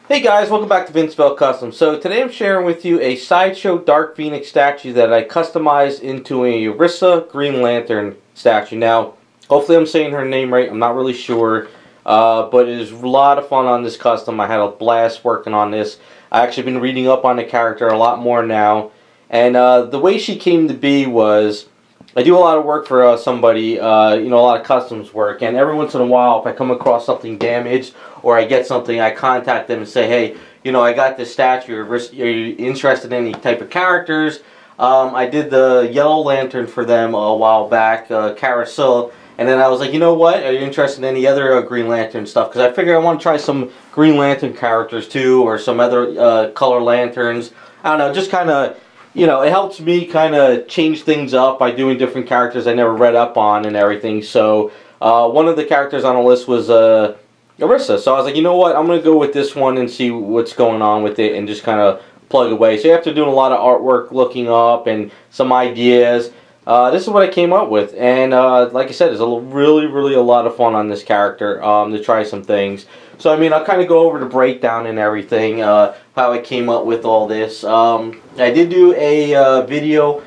Hey guys, welcome back to Arisia Custom. So today I'm sharing with you a Sideshow Dark Phoenix statue that I customized into a Arisia Green Lantern statue. Now, hopefully I'm saying her name right, I'm not really sure, but it is a lot of fun on this custom. I had a blast working on this. I've actually been reading up on the character a lot more now, and the way she came to be was, I do a lot of work for somebody, a lot of customs work, and every once in a while, if I come across something damaged or I get something, I contact them and say, hey, I got this statue. Are you interested in any type of characters? I did the Yellow Lantern for them a while back, Carousel, and then I was like, you know what? Are you interested in any other Green Lantern stuff? Because I figure I want to try some Green Lantern characters too, or some other color lanterns. I don't know, just kind of. It helps me kind of change things up by doing different characters I never read up on and everything. So, one of the characters on the list was Arisia. So I was like, you know what, I'm going to go with this one and see what's going on with it and just kind of plug away. So after doing a lot of artwork, looking up, and some ideas, this is what I came up with. And like I said, it's really a lot of fun on this character to try some things. So, I mean, I'll kind of go over the breakdown and everything, how I came up with all this. I did do a video,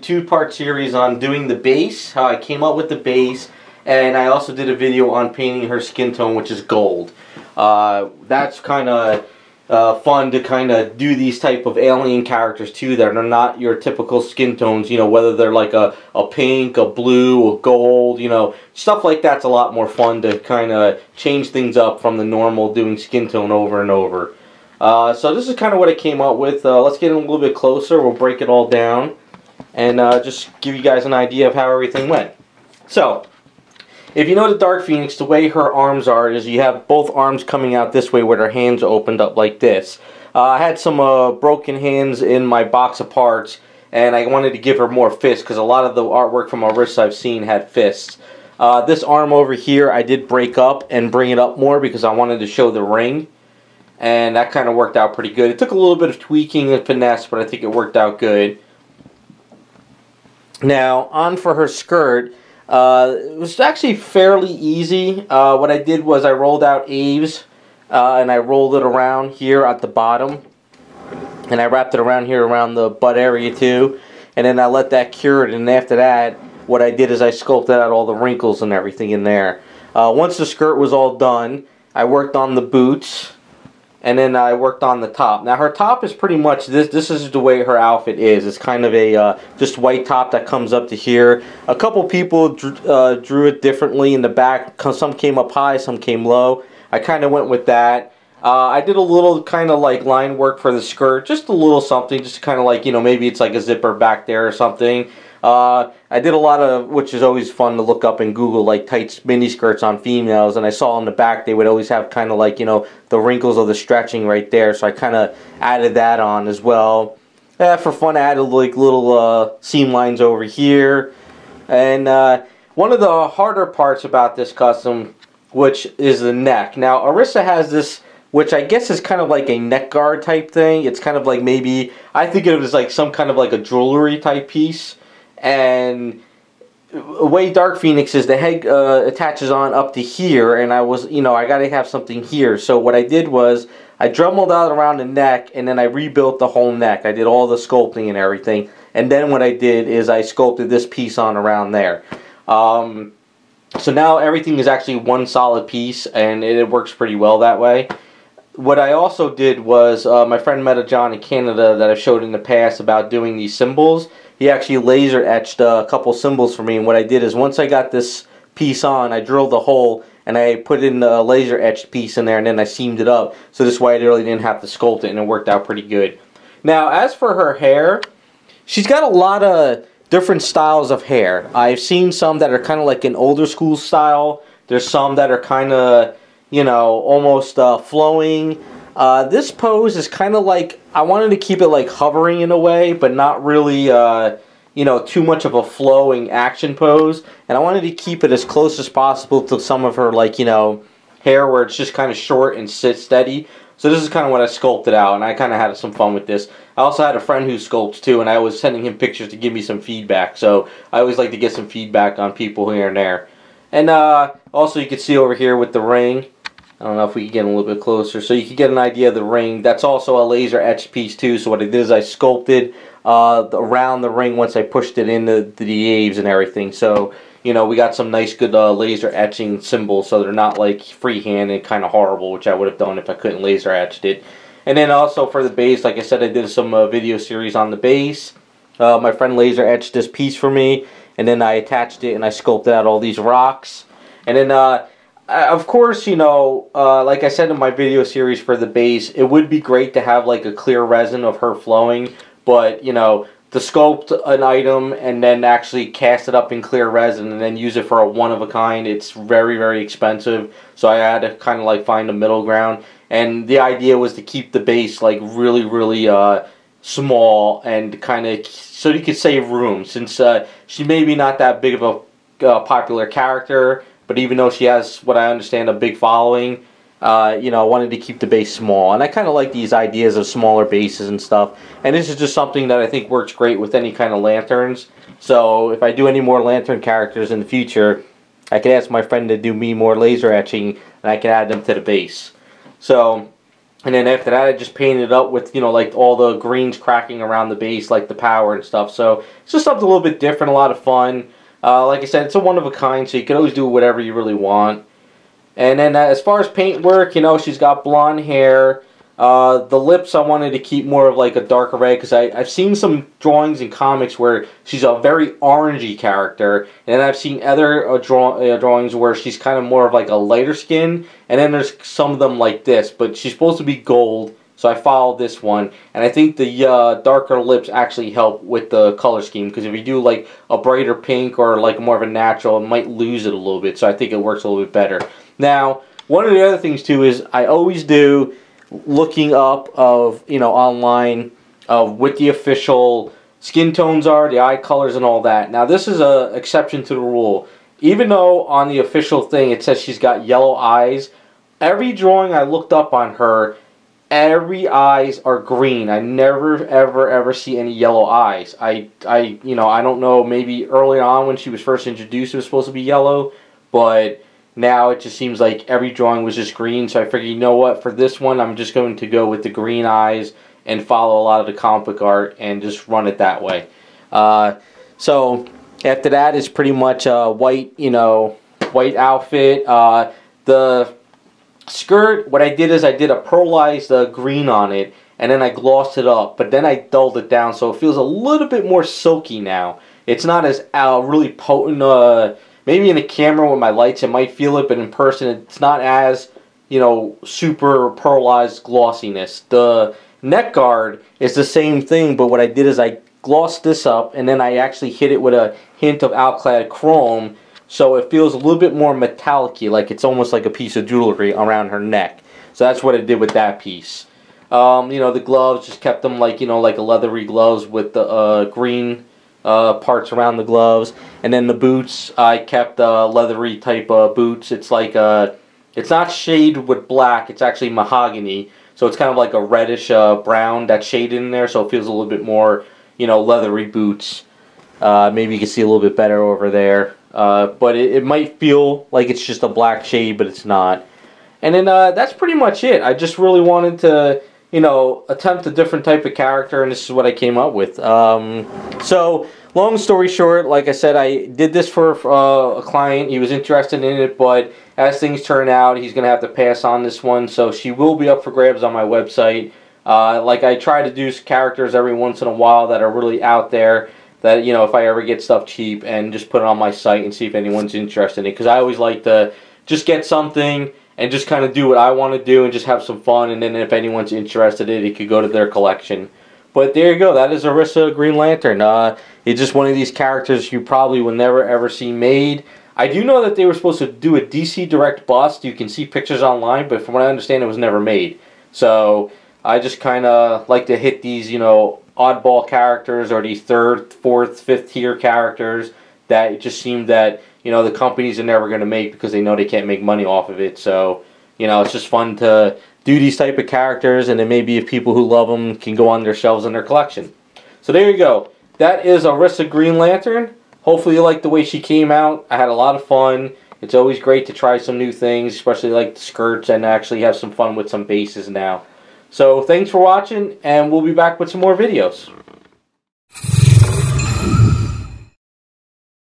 two-part series on doing the base, how I came up with the base, and I also did a video on painting her skin tone, which is gold. That's kind of fun to kind of do these type of alien characters too that are not your typical skin tones, whether they're like a pink, a blue, a gold, stuff like that's a lot more fun to kind of change things up from the normal doing skin tone over and over. So this is kind of what I came up with. Let's get in a little bit closer. We'll break it all down and just give you guys an idea of how everything went. So, if you know the Dark Phoenix, the way her arms are is you have both arms coming out this way with her hands opened up like this. I had some broken hands in my box of parts, and I wanted to give her more fists because a lot of the artwork from Arisia I've seen had fists. This arm over here I did break up and bring it up more because I wanted to show the ring, and that kind of worked out pretty good. It took a little bit of tweaking and finesse, but I think it worked out good. Now, on for her skirt. It was actually fairly easy. What I did was I rolled out Aves, and I rolled it around here at the bottom, and I wrapped it around here around the butt area too, and then I let that cure it, and after that what I did is I sculpted out all the wrinkles and everything in there. Once the skirt was all done, I worked on the boots, and then I worked on the top. Now her top is pretty much this is the way her outfit is. It's kind of a just white top that comes up to here. A couple people drew it differently in the back. Some came up high, some came low. I kind of went with that. I did a little kind of like line work for the skirt, just a little something, just kind of like, maybe it's like a zipper back there or something. I did a lot of, which is always fun to look up in Google, like tight mini skirts on females, and I saw on the back they would always have kind of like, the wrinkles of the stretching right there, so I kind of added that on as well. For fun, I added like little seam lines over here. And one of the harder parts about this custom, which is the neck. Now, Arisia has this, which I guess is kind of like a neck guard type thing. It's kind of like maybe, I think it was like some kind of like a jewelry type piece. And the way Dark Phoenix is, the head attaches on up to here, and I was, I gotta have something here. So what I did was, I dremelled out around the neck, and then I rebuilt the whole neck. I did all the sculpting and everything. And then what I did is I sculpted this piece on around there. So now everything is actually one solid piece, and it works pretty well that way. What I also did was, my friend met a John in Canada that I've showed in the past about doing these symbols. He actually laser etched a couple symbols for me, and what I did is once I got this piece on, I drilled the hole and I put in the laser etched piece in there, and then I seamed it up, so this way I really didn't have to sculpt it, and it worked out pretty good. Now, as for her hair, she's got a lot of different styles of hair. I've seen some that are kind of like an older school style. There's some that are kind of, almost flowing. This pose is kind of like, I wanted to keep it like hovering in a way, but not really, too much of a flowing action pose. And I wanted to keep it as close as possible to some of her, like, hair where it's just kind of short and sits steady. So this is kind of what I sculpted out, and I kind of had some fun with this. I also had a friend who sculpts too, and I was sending him pictures to give me some feedback. So I always like to get some feedback on people here and there. And also you can see over here with the ring, I don't know if we can get a little bit closer, so you can get an idea of the ring. That's also a laser etched piece too, so what I did is I sculpted around the ring once I pushed it into the eaves and everything. So, you know, we got some nice good laser etching symbols, so they're not like freehand and kind of horrible, which I would have done if I couldn't laser etched it. And then also for the base, like I said, I did some video series on the base. My friend laser etched this piece for me, and then I attached it and I sculpted out all these rocks. And then of course, you know, like I said in my video series for the base, it would be great to have like a clear resin of her flowing, but, you know, to sculpt an item and then actually cast it up in clear resin and then use it for a one-of-a-kind, it's very, very expensive. So I had to kind of like find a middle ground. And the idea was to keep the base like really, really small and kind of so you could save room, since she may be not that big of a popular character. But even though she has, what I understand, a big following, you know, I wanted to keep the base small. And I kind of like these ideas of smaller bases and stuff. And this is just something that I think works great with any kind of lanterns. So if I do any more lantern characters in the future, I can ask my friend to do me more laser etching, and I can add them to the base. So, and then after that, I just painted it up with, you know, like all the greens cracking around the base, like the power and stuff. So it's just something a little bit different, a lot of fun. Like I said, it's a one-of-a-kind, so you can always do whatever you really want. And then as far as paint work, you know, she's got blonde hair. The lips I wanted to keep more of like a darker red, because I've seen some drawings in comics where she's a very orangey character. And then I've seen other drawings where she's kind of more of like a lighter skin. And then there's some of them like this, but she's supposed to be gold. So I followed this one, and I think the darker lips actually help with the color scheme, because if you do like a brighter pink or like more of a natural, it might lose it a little bit, so I think it works a little bit better. Now, one of the other things too is I always do looking up of, you know, online of what the official skin tones are, the eye colors and all that. Now this is an exception to the rule. Even though on the official thing it says she's got yellow eyes, every drawing I looked up on her, every eyes are green. I never ever see any yellow eyes. You know, I don't know, maybe early on when she was first introduced it was supposed to be yellow, but now it just seems like every drawing was just green. So I figured, you know what, for this one I'm just going to go with the green eyes and follow a lot of the comic book art and just run it that way. So after that is pretty much a white, you know, white outfit. The skirt, what I did is I did a pearlized green on it, and then I glossed it up, but then I dulled it down so it feels a little bit more silky now. It's not as really potent. Maybe in the camera with my lights it might feel it, but in person it's not as, you know, super pearlized glossiness. The neck guard is the same thing, but what I did is I glossed this up, and then I actually hit it with a hint of Alclad chrome, so it feels a little bit more metallic-y, like it's almost like a piece of jewelry around her neck. So that's what I did with that piece. You know, the gloves, just kept them like, you know, like a leathery gloves with the green parts around the gloves. And then the boots, I kept leathery type boots. It's like it's not shaded with black, it's actually mahogany. So it's kind of like a reddish brown that's shaded in there, so it feels a little bit more, you know, leathery boots. Maybe you can see a little bit better over there. But it might feel like it's just a black shade, but it's not. And then that's pretty much it. I just really wanted to, you know, attempt a different type of character, and this is what I came up with. So, long story short, like I said, I did this for a client. He was interested in it, but as things turn out, he's going to have to pass on this one. So she will be up for grabs on my website. Like I try to do characters every once in a while that are really out there, that, you know, if I ever get stuff cheap, and just put it on my site and see if anyone's interested in it. Because I always like to just get something and just kind of do what I want to do and just have some fun, and then if anyone's interested in it, it could go to their collection. But there you go, that is Arisia Green Lantern. It's just one of these characters you probably will never ever see made. I do know that they were supposed to do a DC Direct bust. You can see pictures online, but from what I understand, it was never made. So I just kind of like to hit these, you know, oddball characters, or these third, fourth, fifth tier characters that it just seemed that, you know, the companies are never going to make because they know they can't make money off of it. So, you know, it's just fun to do these type of characters, and then maybe if people who love them can go on their shelves in their collection. So there you go. That is Arisia Green Lantern. Hopefully you like the way she came out. I had a lot of fun, It's always great to try some new things, especially like the skirts, and actually have some fun with some bases now. So thanks for watching, and we'll be back with some more videos.